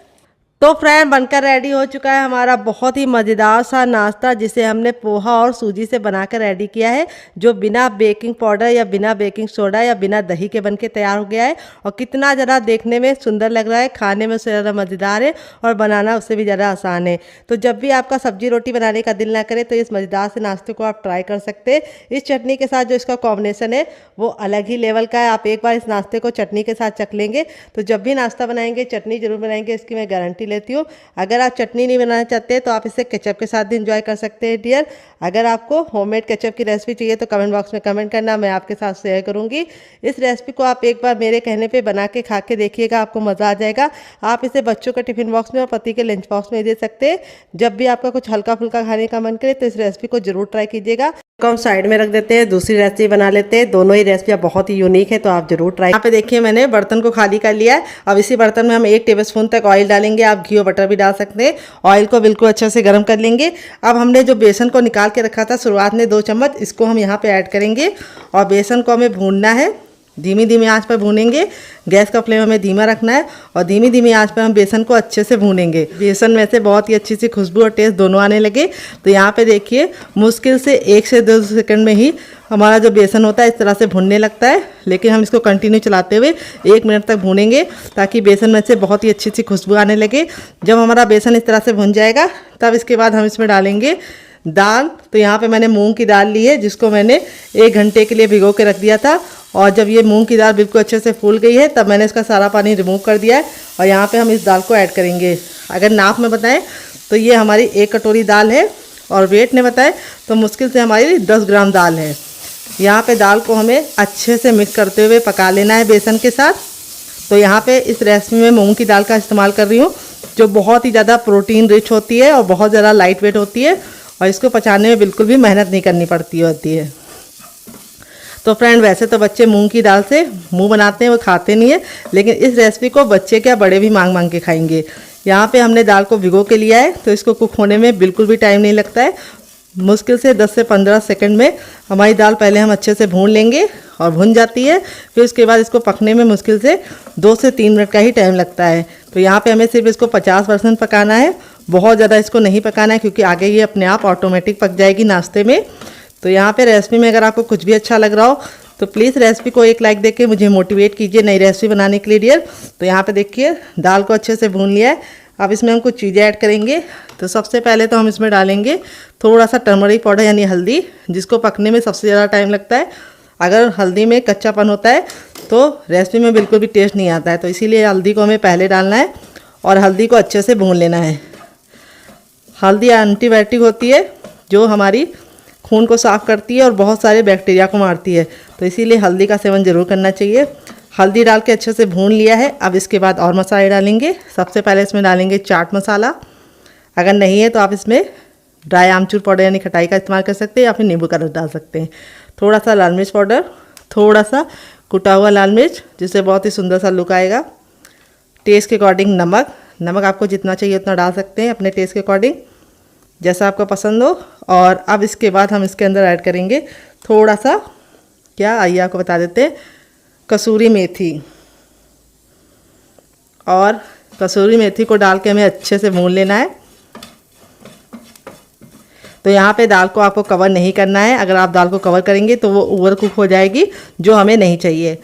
तो फ्रेंड बनकर रेडी हो चुका है हमारा बहुत ही मज़ेदार सा नाश्ता, जिसे हमने पोहा और सूजी से बनाकर रेडी किया है, जो बिना बेकिंग पाउडर या बिना बेकिंग सोडा या बिना दही के बनके तैयार हो गया है। और कितना ज़्यादा देखने में सुंदर लग रहा है, खाने में उससे ज़्यादा मज़ेदार है और बनाना उससे भी ज़्यादा आसान है। तो जब भी आपका सब्जी रोटी बनाने का दिल ना करे तो इस मज़ेदार से नाश्ते को आप ट्राई कर सकते हैं। इस चटनी के साथ जो इसका कॉम्बिनेशन है वो अलग ही लेवल का है। आप एक बार इस नाश्ते को चटनी के साथ चख लेंगे तो जब भी नाश्ता बनाएंगे चटनी जरूर बनाएंगे, इसकी मैं गारंटी लेती हूँ। अगर आप चटनी नहीं बनाना चाहते तो आप इसे केचप के साथ भी इंजॉय कर सकते हैं डियर। अगर आपको होममेड केचप की रेसिपी चाहिए तो कमेंट बॉक्स में कमेंट करना, मैं आपके साथ शेयर करूंगी। इस रेसिपी को आप एक बार मेरे कहने पे बना के खा के देखिएगा, आपको मज़ा आ जाएगा। आप इसे बच्चों के टिफिन बॉक्स में और पति के लंच बॉक्स में दे सकते हैं। जब भी आपका कुछ हल्का फुल्का खाने का मन करे तो इस रेसिपी को जरूर ट्राई कीजिएगा। को हम साइड में रख देते हैं, दूसरी रेसिपी बना लेते हैं। दोनों ही रेसिपियाँ बहुत ही यूनिक है, तो आप जरूर ट्राई। यहाँ पे देखिए मैंने बर्तन को खाली कर लिया है। अब इसी बर्तन में हम 1 टेबलस्पून तक ऑयल डालेंगे। आप घी और बटर भी डाल सकते हैं। ऑयल को बिल्कुल अच्छे से गर्म कर लेंगे। अब हमने जो बेसन को निकाल के रखा था शुरुआत में 2 चम्मच, इसको हम यहाँ पे ऐड करेंगे और बेसन को हमें भूनना है। धीमी धीमी आंच पर भूनेंगे। गैस का फ्लेम हमें धीमा रखना है और धीमी धीमी आंच पर हम बेसन को अच्छे से भूनेंगे। बेसन में से बहुत ही अच्छी सी खुशबू और टेस्ट दोनों आने लगे। तो यहाँ पे देखिए मुश्किल से 1 से 2 सेकंड में ही हमारा जो बेसन होता है इस तरह से भुनने लगता है। लेकिन हम इसको कंटिन्यू चलाते हुए 1 मिनट तक भूनेंगे ताकि बेसन में से बहुत ही अच्छी सी खुशबू आने लगे। जब हमारा बेसन इस तरह से भुन जाएगा तब इसके बाद हम इसमें डालेंगे दाल। तो यहाँ पे मैंने मूंग की दाल ली है जिसको मैंने 1 घंटे के लिए भिगो के रख दिया था। और जब ये मूंग की दाल बिल्कुल अच्छे से फूल गई है तब मैंने इसका सारा पानी रिमूव कर दिया है और यहाँ पे हम इस दाल को ऐड करेंगे। अगर नाप में बताएं तो ये हमारी 1 कटोरी दाल है और वेट ने बताए तो मुश्किल से हमारी 10 ग्राम दाल है। यहाँ पे दाल को हमें अच्छे से मिक्स करते हुए पका लेना है बेसन के साथ। तो यहाँ पे इस रेसिपी में मूंग की दाल का इस्तेमाल कर रही हूँ जो बहुत ही ज़्यादा प्रोटीन रिच होती है और बहुत ज़्यादा लाइट वेट होती है और इसको पचाने में बिल्कुल भी मेहनत नहीं करनी पड़ती होती है। तो फ्रेंड वैसे तो बच्चे मूंग की दाल से मुंह बनाते हैं, वो खाते नहीं है, लेकिन इस रेसिपी को बच्चे क्या बड़े भी मांग मांग के खाएंगे। यहाँ पे हमने दाल को भिगो के लिया है तो इसको कुक होने में बिल्कुल भी टाइम नहीं लगता है। मुश्किल से 10 से 15 सेकंड में हमारी दाल पहले हम अच्छे से भून लेंगे और भुन जाती है। फिर उसके बाद इसको पकने में मुश्किल से 2 से 3 मिनट का ही टाइम लगता है। तो यहाँ पे हमें सिर्फ इसको 50% पकाना है, बहुत ज़्यादा इसको नहीं पकाना है क्योंकि आगे ये अपने आप ऑटोमेटिक पक जाएगी नाश्ते में। तो यहाँ पे रेसिपी में अगर आपको कुछ भी अच्छा लग रहा हो तो प्लीज़ रेसिपी को एक लाइक देके मुझे मोटिवेट कीजिए नई रेसिपी बनाने के लिए डियर। तो यहाँ पे देखिए दाल को अच्छे से भून लिया है। अब इसमें हम कुछ चीज़ें ऐड करेंगे। तो सबसे पहले तो हम इसमें डालेंगे थोड़ा सा टर्मरिक पाउडर यानी हल्दी, जिसको पकने में सबसे ज़्यादा टाइम लगता है। अगर हल्दी में कच्चापन होता है तो रेसिपी में बिल्कुल भी टेस्ट नहीं आता है, तो इसीलिए हल्दी को हमें पहले डालना है और हल्दी को अच्छे से भून लेना है। हल्दी एंटीबायोटिक होती है जो हमारी खून को साफ़ करती है और बहुत सारे बैक्टीरिया को मारती है, तो इसीलिए हल्दी का सेवन ज़रूर करना चाहिए। हल्दी डाल के अच्छे से भून लिया है। अब इसके बाद और मसाले डालेंगे। सबसे पहले इसमें डालेंगे चाट मसाला, अगर नहीं है तो आप इसमें ड्राई आमचूर पाउडर यानी खटाई का इस्तेमाल कर सकते हैं या फिर नींबू का रस डाल सकते हैं। थोड़ा सा लाल मिर्च पाउडर, थोड़ा सा कुटा हुआ लाल मिर्च जिससे बहुत ही सुंदर सा लुक आएगा। टेस्ट के अकॉर्डिंग नमक, नमक आपको जितना चाहिए उतना डाल सकते हैं अपने टेस्ट के अकॉर्डिंग जैसा आपको पसंद हो। और अब इसके बाद हम इसके अंदर ऐड करेंगे थोड़ा सा, क्या आइए आपको बता देते हैं, कसूरी मेथी। और कसूरी मेथी को डाल के हमें अच्छे से भून लेना है। तो यहाँ पे दाल को आपको कवर नहीं करना है, अगर आप दाल को कवर करेंगे तो वो ओवर कुक हो जाएगी जो हमें नहीं चाहिए।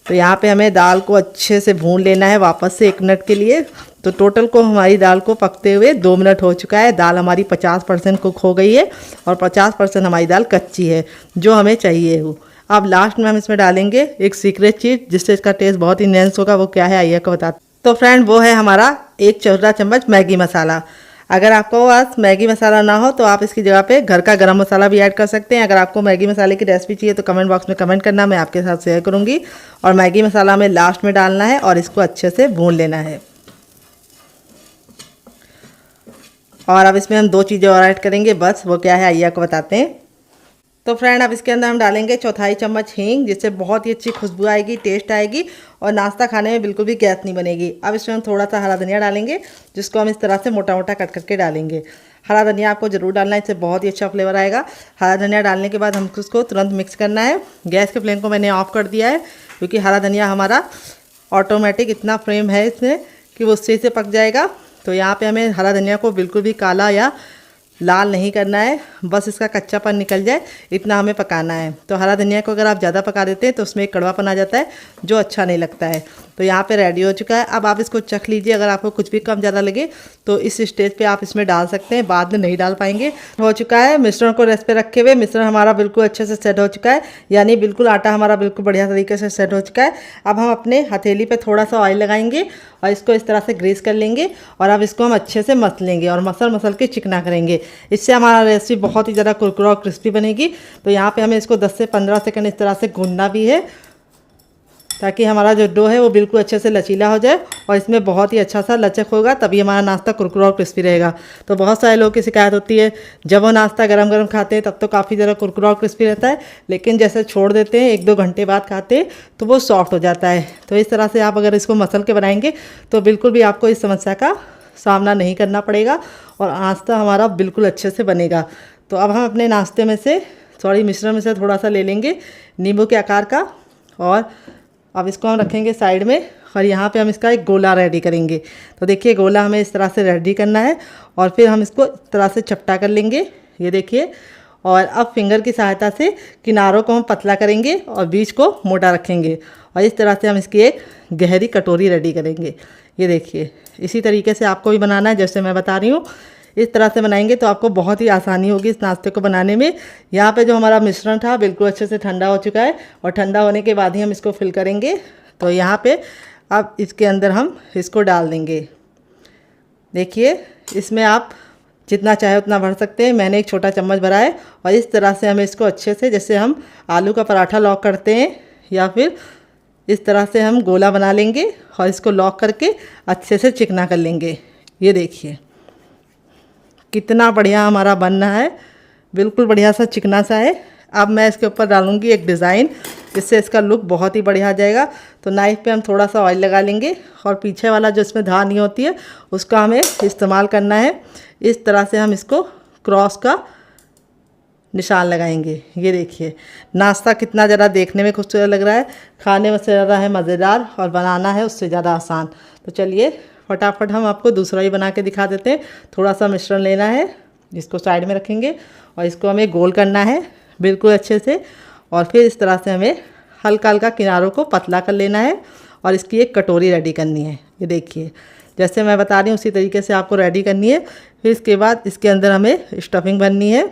तो यहाँ पे हमें दाल को अच्छे से भून लेना है वापस से 1 मिनट के लिए। तो टोटल को हमारी दाल को पकते हुए 2 मिनट हो चुका है। दाल हमारी 50% कुक हो गई है और 50% हमारी दाल कच्ची है जो हमें चाहिए वो। अब लास्ट में हम इसमें डालेंगे एक सीक्रेट चीज़ जिससे इसका टेस्ट बहुत इन्हेंस होगा। वो क्या है आइए को बताते। तो फ्रेंड वो है हमारा 1 छोटा चम्मच मैगी मसाला। अगर आपको पास मैगी मसाला ना हो तो आप इसकी जगह पे घर का गरम मसाला भी ऐड कर सकते हैं। अगर आपको मैगी मसाले की रेसिपी चाहिए तो कमेंट बॉक्स में कमेंट करना, मैं आपके साथ शेयर करूंगी। और मैगी मसाला हमें लास्ट में डालना है और इसको अच्छे से भून लेना है। और अब इसमें हम 2 चीज़ें और ऐड करेंगे, बस वो क्या है आइए आपको बताते हैं। तो फ्रेंड अब इसके अंदर हम डालेंगे 1/4 चम्मच हींग, जिससे बहुत ही अच्छी खुशबू आएगी, टेस्ट आएगी और नाश्ता खाने में बिल्कुल भी गैस नहीं बनेगी। अब इसमें हम थोड़ा सा हरा धनिया डालेंगे जिसको हम इस तरह से मोटा मोटा कट करके डालेंगे। हरा धनिया आपको ज़रूर डालना है, इससे बहुत ही अच्छा फ्लेवर आएगा। हरा धनिया डालने के बाद हमको उसको तुरंत मिक्स करना है। गैस के फ्लेम को मैंने ऑफ कर दिया है क्योंकि हरा धनिया हमारा ऑटोमेटिक इतना फ्लेम है इसमें कि वो उससे से पक जाएगा। तो यहाँ पे हमें हरा धनिया को बिल्कुल भी काला या लाल नहीं करना है, बस इसका कच्चापन निकल जाए इतना हमें पकाना है। तो हरा धनिया को अगर आप ज़्यादा पका देते हैं तो उसमें एक कड़वापन आ जाता है जो अच्छा नहीं लगता है। तो यहाँ पे रेडी हो चुका है। अब आप इसको चख लीजिए, अगर आपको कुछ भी कम ज़्यादा लगे तो इस स्टेज पे आप इसमें डाल सकते हैं, बाद में नहीं डाल पाएंगे। हो चुका है मिश्रण को रेस्ट पे रखे हुए, मिश्रण हमारा बिल्कुल अच्छे से सेट हो चुका है, यानी बिल्कुल आटा हमारा बिल्कुल बढ़िया तरीके से सेट हो चुका है। अब हम अपने हथेली पे थोड़ा सा ऑयल लगाएंगे और इसको इस तरह से ग्रीस कर लेंगे और अब इसको हम अच्छे से मस लेंगे और मसल के चिकना करेंगे। इससे हमारा रेसिपी बहुत ही ज़्यादा कुरकुरा और क्रिस्पी बनेगी। तो यहाँ पे हमें इसको 10 से 15 सेकंड इस तरह से गूंदना भी है ताकि हमारा जो डो है वो बिल्कुल अच्छे से लचीला हो जाए और इसमें बहुत ही अच्छा सा लचक होगा, तभी हमारा नाश्ता कुरकुरा और क्रिस्पी रहेगा। तो बहुत सारे लोगों की शिकायत होती है जब वो नाश्ता गरम गरम खाते हैं तब तो काफ़ी ज़्यादा कुरकुरा और क्रिस्पी रहता है, लेकिन जैसे छोड़ देते हैं 1-2 घंटे बाद खाते हैं तो वो सॉफ्ट हो जाता है। तो इस तरह से आप अगर इसको मसल के बनाएंगे तो बिल्कुल भी आपको इस समस्या का सामना नहीं करना पड़ेगा और नाश्ता हमारा बिल्कुल अच्छे से बनेगा। तो अब हम अपने नाश्ते में से मिश्रण में से थोड़ा सा ले लेंगे नींबू के आकार का और अब इसको हम रखेंगे साइड में और यहाँ पे हम इसका एक गोला रेडी करेंगे। तो देखिए गोला हमें इस तरह से रेडी करना है और फिर हम इसको इस तरह से चपटा कर लेंगे, ये देखिए। और अब फिंगर की सहायता से किनारों को हम पतला करेंगे और बीच को मोटा रखेंगे और इस तरह से हम इसकी एक गहरी कटोरी रेडी करेंगे, ये देखिए। इसी तरीके से आपको भी बनाना है जैसे मैं बता रही हूँ। इस तरह से बनाएंगे तो आपको बहुत ही आसानी होगी इस नाश्ते को बनाने में। यहाँ पे जो हमारा मिश्रण था बिल्कुल अच्छे से ठंडा हो चुका है और ठंडा होने के बाद ही हम इसको फिल करेंगे। तो यहाँ पे अब इसके अंदर हम इसको डाल देंगे। देखिए इसमें आप जितना चाहे उतना भर सकते हैं, मैंने एक छोटा चम्मच भरा है। और इस तरह से हमें इसको अच्छे से, जैसे हम आलू का पराठा लॉक करते हैं या फिर इस तरह से हम गोला बना लेंगे और इसको लॉक करके अच्छे से चिकना कर लेंगे। ये देखिए कितना बढ़िया हमारा बन रहा है, बिल्कुल बढ़िया सा चिकना सा है। अब मैं इसके ऊपर डालूंगी एक डिज़ाइन, जिससे इसका लुक बहुत ही बढ़िया आ जाएगा। तो नाइफ़ पे हम थोड़ा सा ऑयल लगा लेंगे और पीछे वाला जो इसमें धार नहीं होती है उसका हमें इस्तेमाल करना है। इस तरह से हम इसको क्रॉस का निशान लगाएंगे। ये देखिए नाश्ता कितना ज़रा देखने में खूबसूरत लग रहा है, खाने में से ज़्यादा है मज़ेदार और बनाना है उससे ज़्यादा आसान। तो चलिए फटाफट हम आपको दूसरा ही बना के दिखा देते हैं। थोड़ा सा मिश्रण लेना है, जिसको साइड में रखेंगे और इसको हमें गोल करना है बिल्कुल अच्छे से। और फिर इस तरह से हमें हल्का हल्का किनारों को पतला कर लेना है और इसकी एक कटोरी रेडी करनी है। ये देखिए जैसे मैं बता रही हूँ उसी तरीके से आपको रेडी करनी है। फिर इसके बाद इसके अंदर हमें स्टफिंग भरनी है।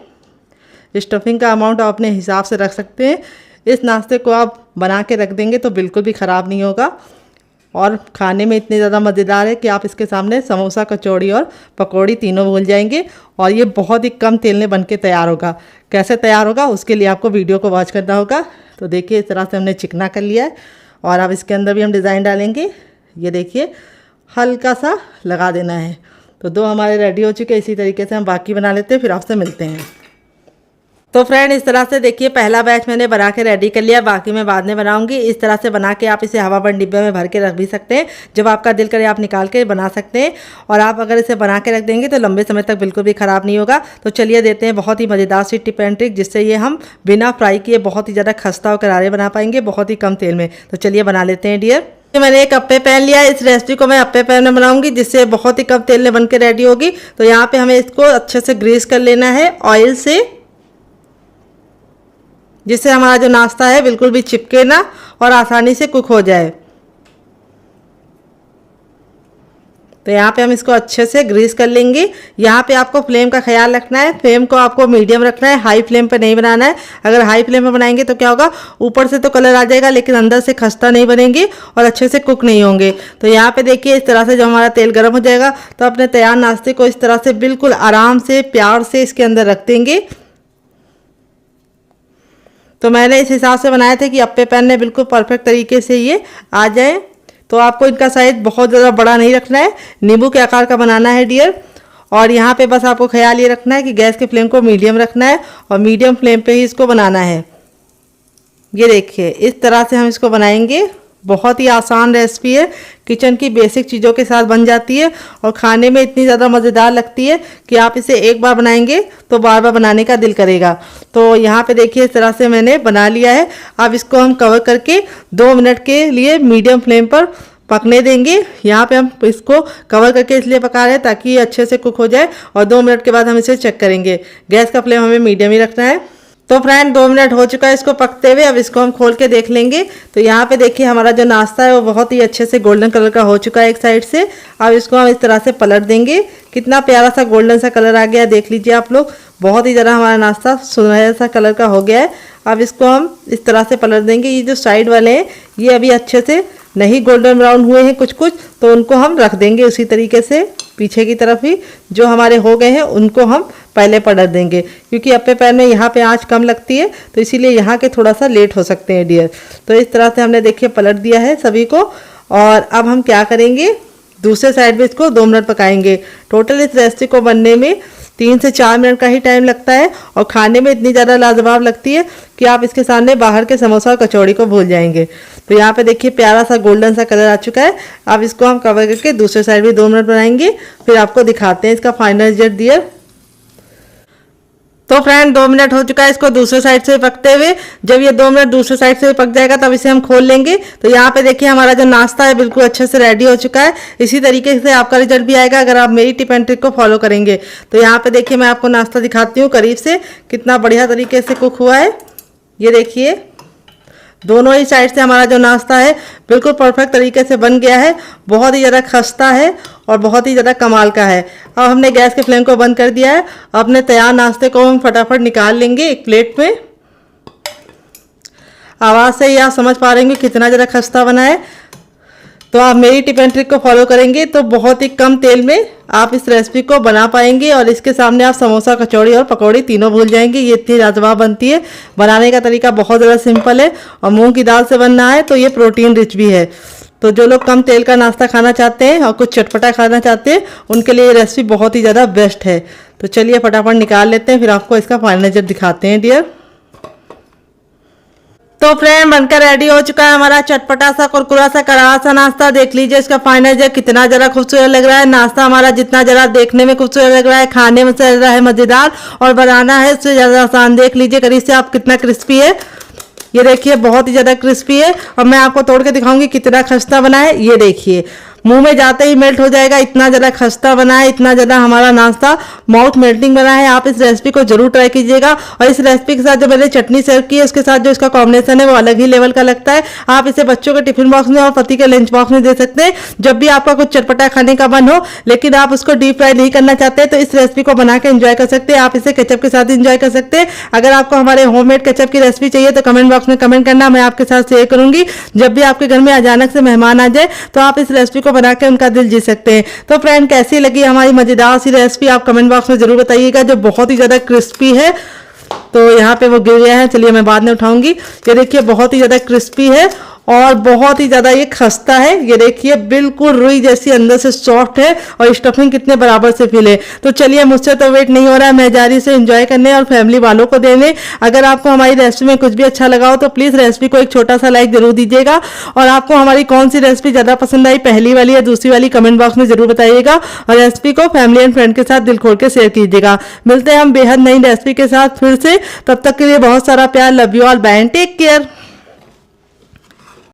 स्टफिंग का अमाउंट आप अपने हिसाब से रख सकते हैं। इस नाश्ते को आप बना के रख देंगे तो बिल्कुल भी ख़राब नहीं होगा और खाने में इतने ज़्यादा मज़ेदार है कि आप इसके सामने समोसा, कचौड़ी और पकौड़ी तीनों भूल जाएंगे। और ये बहुत ही कम तेल में बन के तैयार होगा। कैसे तैयार होगा उसके लिए आपको वीडियो को वॉच करना होगा। तो देखिए इस तरह से हमने चिकना कर लिया है और अब इसके अंदर भी हम डिज़ाइन डालेंगे। ये देखिए हल्का सा लगा देना है। तो दो हमारे रेडी हो चुके हैं। इसी तरीके से हम बाकी बना लेते हैं, फिर आपसे मिलते हैं। तो फ्रेंड इस तरह से देखिए पहला बैच मैंने बना के रेडी कर लिया, बाकी मैं बाद में बनाऊंगी। इस तरह से बना के आप इसे हवा बंद डिब्बे में भर के रख भी सकते हैं। जब आपका दिल करे आप निकाल के बना सकते हैं और आप अगर इसे बना के रख देंगे तो लंबे समय तक बिल्कुल भी ख़राब नहीं होगा। तो चलिए देते हैं बहुत ही मज़ेदार सी टिप एंड ट्रिक, जिससे ये हम बिना फ्राई किए बहुत ही ज़्यादा खस्ता और करारे बना पाएंगे बहुत ही कम तेल में। तो चलिए बना लेते हैं डियर। मैंने एक अप्पे पैन लिया है। इस रेसिपी को मैं अप्पे पैन में बनाऊंगी जिससे बहुत ही कम तेल में बन के रेडी होगी। तो यहाँ पे हमें इसको अच्छे से ग्रीस कर लेना है ऑयल से, जिससे हमारा जो नाश्ता है बिल्कुल भी चिपके ना और आसानी से कुक हो जाए। तो यहाँ पे हम इसको अच्छे से ग्रीस कर लेंगे। यहाँ पे आपको फ्लेम का ख्याल रखना है, फ्लेम को आपको मीडियम रखना है, हाई फ्लेम पे नहीं बनाना है। अगर हाई फ्लेम पे बनाएंगे तो क्या होगा, ऊपर से तो कलर आ जाएगा लेकिन अंदर से खस्ता नहीं बनेंगे और अच्छे से कुक नहीं होंगे। तो यहाँ पे देखिए इस तरह से जब हमारा तेल गर्म हो जाएगा तो अपने तैयार नाश्ते को इस तरह से बिल्कुल आराम से प्यार से इसके अंदर रख देंगे। तो मैंने इस हिसाब से बनाया था कि अप्पे पैन में बिल्कुल परफेक्ट तरीके से ये आ जाए। तो आपको इनका साइज बहुत ज़्यादा बड़ा नहीं रखना है, नींबू के आकार का बनाना है डियर। और यहाँ पे बस आपको ख्याल ये रखना है कि गैस के फ्लेम को मीडियम रखना है और मीडियम फ्लेम पे ही इसको बनाना है। ये देखिए इस तरह से हम इसको बनाएंगे। बहुत ही आसान रेसिपी है, किचन की बेसिक चीज़ों के साथ बन जाती है और खाने में इतनी ज़्यादा मज़ेदार लगती है कि आप इसे एक बार बनाएंगे तो बार बार बनाने का दिल करेगा। तो यहाँ पे देखिए इस तरह से मैंने बना लिया है। अब इसको हम कवर करके 2 मिनट के लिए मीडियम फ्लेम पर पकने देंगे। यहाँ पे हम इसको कवर करके इसलिए पका रहे हैं ताकि ये अच्छे से कुक हो जाए और 2 मिनट के बाद हम इसे चेक करेंगे। गैस का फ्लेम हमें मीडियम ही रखना है। तो फ्रेंड 2 मिनट हो चुका है इसको पकते हुए। अब इसको हम खोल के देख लेंगे। तो यहाँ पे देखिए हमारा जो नाश्ता है वो बहुत ही अच्छे से गोल्डन कलर का हो चुका है एक साइड से। अब इसको हम इस तरह से पलट देंगे। कितना प्यारा सा गोल्डन सा कलर आ गया, देख लीजिए आप लोग। बहुत ही ज़रा हमारा नाश्ता सुनहरा सा कलर का हो गया है। अब इसको हम इस तरह से पलट देंगे। ये जो साइड वाले हैं ये अभी अच्छे से नहीं गोल्डन ब्राउन हुए हैं कुछ कुछ, तो उनको हम रख देंगे उसी तरीके से पीछे की तरफ ही। जो हमारे हो गए हैं उनको हम पहले पलट देंगे, क्योंकि अप्पे पैन में यहाँ पे आंच कम लगती है तो इसीलिए यहाँ के थोड़ा सा लेट हो सकते हैं डियर। तो इस तरह से हमने देखिए पलट दिया है सभी को। और अब हम क्या करेंगे, दूसरे साइड में इसको 2 मिनट पकाएंगे। टोटल इस रेसिपी को बनने में 3 से 4 मिनट का ही टाइम लगता है और खाने में इतनी ज़्यादा लाजवाब लगती है कि आप इसके सामने बाहर के समोसा और कचौड़ी को भूल जाएंगे। तो यहाँ पे देखिए प्यारा सा गोल्डन सा कलर आ चुका है। अब इसको हम कवर करके दूसरे साइड भी 2 मिनट बनाएंगे, फिर आपको दिखाते हैं इसका फाइनल रिजल्ट डियर। तो फ्रेंड 2 मिनट हो चुका है इसको दूसरे साइड से पकते हुए। जब ये 2 मिनट दूसरे साइड से पक जाएगा तब इसे हम खोल लेंगे। तो यहाँ पे देखिए हमारा जो नाश्ता है बिल्कुल अच्छे से रेडी हो चुका है। इसी तरीके से आपका रिजल्ट भी आएगा अगर आप मेरी टिप एंड ट्रिक को फॉलो करेंगे। तो यहाँ पे देखिए मैं आपको नाश्ता दिखाती हूँ करीब से, कितना बढ़िया तरीके से कुक हुआ है। ये देखिए दोनों ही साइड से हमारा जो नाश्ता है बिल्कुल परफेक्ट तरीके से बन गया है। बहुत ही ज़्यादा खस्ता है और बहुत ही ज़्यादा कमाल का है। अब हमने गैस के फ्लेम को बंद कर दिया है। अपने तैयार नाश्ते को हम फटाफट निकाल लेंगे एक प्लेट में। आवाज़ से ही आप समझ पा रहे होंगे कितना ज़्यादा खस्ता बना है। तो आप मेरी टिप एंड ट्रिक को फॉलो करेंगे तो बहुत ही कम तेल में आप इस रेसिपी को बना पाएंगे और इसके सामने आप समोसा, कचौड़ी और पकौड़ी तीनों भूल जाएंगे। ये इतनी लाजवाब बनती है। बनाने का तरीका बहुत ज़्यादा सिंपल है और मूंग की दाल से बनना है तो ये प्रोटीन रिच भी है। तो जो लोग कम तेल का नाश्ता खाना चाहते हैं और कुछ चटपटा खाना चाहते हैं उनके लिए ये रेसिपी बहुत ही ज़्यादा बेस्ट है। तो चलिए फटाफट निकाल लेते हैं, फिर आपको इसका फाइनल रिजल्ट दिखाते हैं डियर। तो फ्रेंड बनकर रेडी हो चुका है हमारा चटपटा सा, कुरकुरा सा, करारा सा नाश्ता। देख लीजिए इसका फाइनल रिजल्ट कितना जरा खूबसूरत लग रहा है। नाश्ता हमारा जितना जरा देखने में खूबसूरत लग रहा है, खाने में से लग रहा है मजेदार और बनाना है उससे ज़्यादा आसान। देख लीजिए करीब से आप कितना क्रिस्पी है। ये देखिए बहुत ही ज़्यादा क्रिस्पी है और मैं आपको तोड़ के दिखाऊंगी कितना खस्ता बना है। ये देखिए मुंह में जाते ही मेल्ट हो जाएगा, इतना ज़्यादा खस्ता बना है, इतना ज़्यादा हमारा नाश्ता माउथ मेल्टिंग बना है। आप इस रेसिपी को जरूर ट्राई कीजिएगा और इस रेसिपी के साथ जो मैंने चटनी सर्व की है उसके साथ जो इसका कॉम्बिनेशन है वो अलग ही लेवल का लगता है। आप इसे बच्चों के टिफिन बॉक्स में और पति के लंच बॉक्स में दे सकते हैं। जब भी आपका कुछ चटपटा खाने का मन हो लेकिन आप उसको डीप फ्राई नहीं करना चाहते तो इस रेसिपी को बना के एंजॉय कर सकते हैं। आप इसे केचप के साथ एंजॉय कर सकते हैं। अगर आपको हमारे होममेड केचप की रेसिपी चाहिए तो कमेंट बॉक्स में कमेंट करना, मैं आपके साथ शेयर करूंगी। जब भी आपके घर में अचानक से मेहमान आ जाए तो आप इस रेसिपी को बना के उनका दिल सकते हैं। तो फ्रेंड कैसी लगी हमारी मजेदार सी रेसिपी आप कमेंट बॉक्स में जरूर बताइएगा, जो बहुत ही ज्यादा क्रिस्पी है। तो यहाँ पे वो गिर गया है, चलिए मैं बाद में उठाऊंगी। ये देखिए बहुत ही ज्यादा क्रिस्पी है और बहुत ही ज़्यादा ये खस्ता है। ये देखिए बिल्कुल रुई जैसी अंदर से सॉफ्ट है और स्टफिंग कितने बराबर से फिल है। तो चलिए मुझसे तो वेट नहीं हो रहा है, मैं जा रही से एंजॉय करने और फैमिली वालों को देने। अगर आपको हमारी रेसिपी में कुछ भी अच्छा लगा हो तो प्लीज़ रेसिपी को एक छोटा सा लाइक जरूर दीजिएगा और आपको हमारी कौन सी रेसिपी ज़्यादा पसंद आई, पहली वाली या दूसरी वाली, कमेंट बॉक्स में जरूर बताइएगा और रेसिपी को फैमिली एंड फ्रेंड के साथ दिल खोल के शेयर कीजिएगा। मिलते हैं हम बेहद नई रेसिपी के साथ फिर से, तब तक के लिए बहुत सारा प्यार। Love you all, bye and take care.